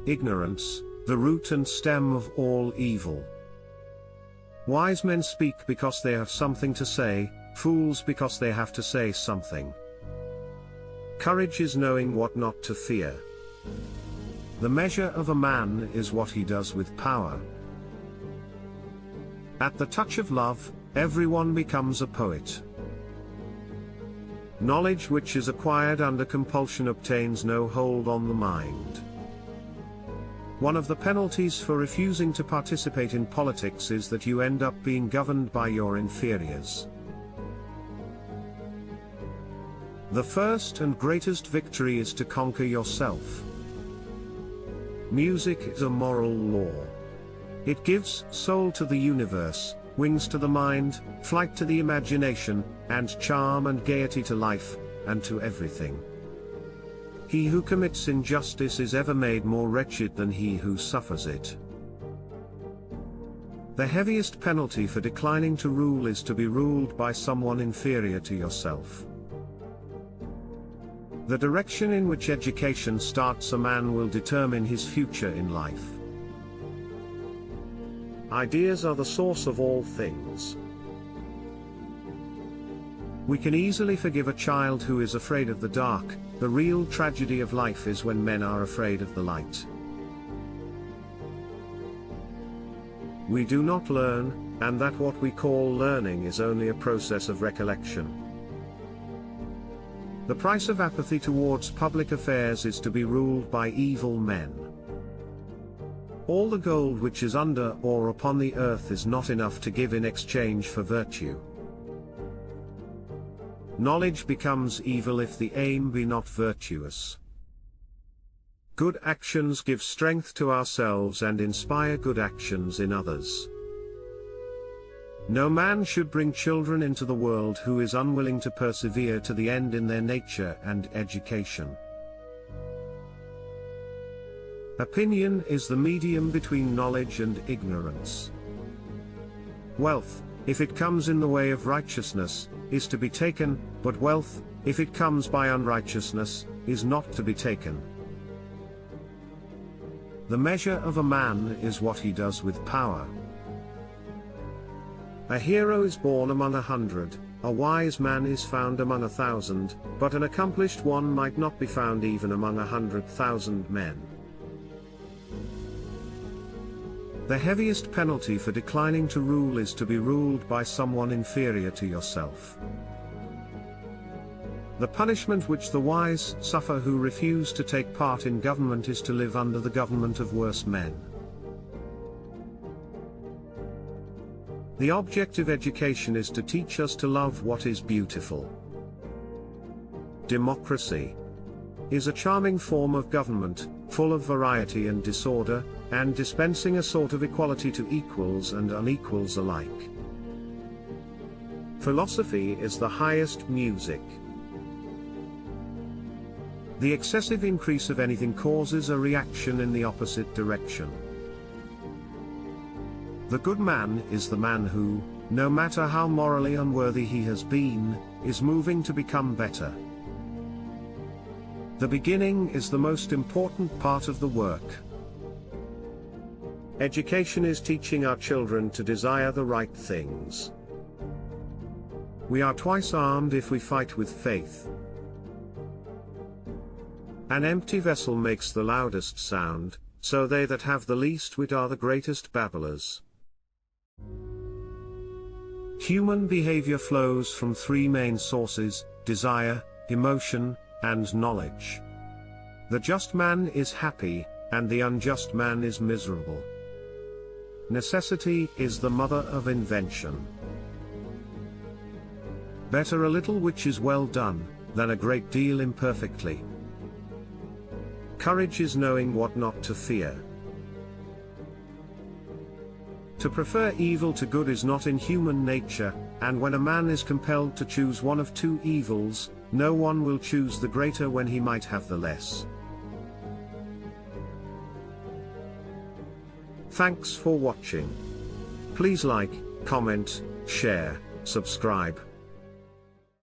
Ignorance, the root and stem of all evil. Wise men speak because they have something to say, fools because they have to say something. Courage is knowing what not to fear. The measure of a man is what he does with power. At the touch of love, everyone becomes a poet. Knowledge which is acquired under compulsion obtains no hold on the mind. One of the penalties for refusing to participate in politics is that you end up being governed by your inferiors. The first and greatest victory is to conquer yourself. Music is a moral law. It gives soul to the universe, wings to the mind, flight to the imagination, and charm and gaiety to life, and to everything. He who commits injustice is ever made more wretched than he who suffers it. The heaviest penalty for declining to rule is to be ruled by someone inferior to yourself. The direction in which education starts a man will determine his future in life. Ideas are the source of all things. We can easily forgive a child who is afraid of the dark. The real tragedy of life is when men are afraid of the light. We do not learn, and that what we call learning is only a process of recollection. The price of apathy towards public affairs is to be ruled by evil men. All the gold which is under or upon the earth is not enough to give in exchange for virtue. Knowledge becomes evil if the aim be not virtuous. Good actions give strength to ourselves and inspire good actions in others. No man should bring children into the world who is unwilling to persevere to the end in their nature and education. Opinion is the medium between knowledge and ignorance. Wealth, if it comes in the way of righteousness, is to be taken, but wealth, if it comes by unrighteousness, is not to be taken. The measure of a man is what he does with power. A hero is born among 100, a wise man is found among 1,000, but an accomplished one might not be found even among 100,000 men. The heaviest penalty for declining to rule is to be ruled by someone inferior to yourself. The punishment which the wise suffer who refuse to take part in government is to live under the government of worse men. The object of education is to teach us to love what is beautiful. Democracy is a charming form of government, full of variety and disorder, and dispensing a sort of equality to equals and unequals alike. Philosophy is the highest music. The excessive increase of anything causes a reaction in the opposite direction. The good man is the man who, no matter how morally unworthy he has been, is moving to become better. The beginning is the most important part of the work. Education is teaching our children to desire the right things. We are twice armed if we fight with faith. An empty vessel makes the loudest sound, so they that have the least wit are the greatest babblers. Human behavior flows from three main sources: desire, emotion, and knowledge. The just man is happy, and the unjust man is miserable. Necessity is the mother of invention. Better a little which is well done, than a great deal imperfectly. Courage is knowing what not to fear. To prefer evil to good is not in human nature, and when a man is compelled to choose one of two evils, no one will choose the greater when he might have the less. Thanks for watching. Please like, comment, share, subscribe.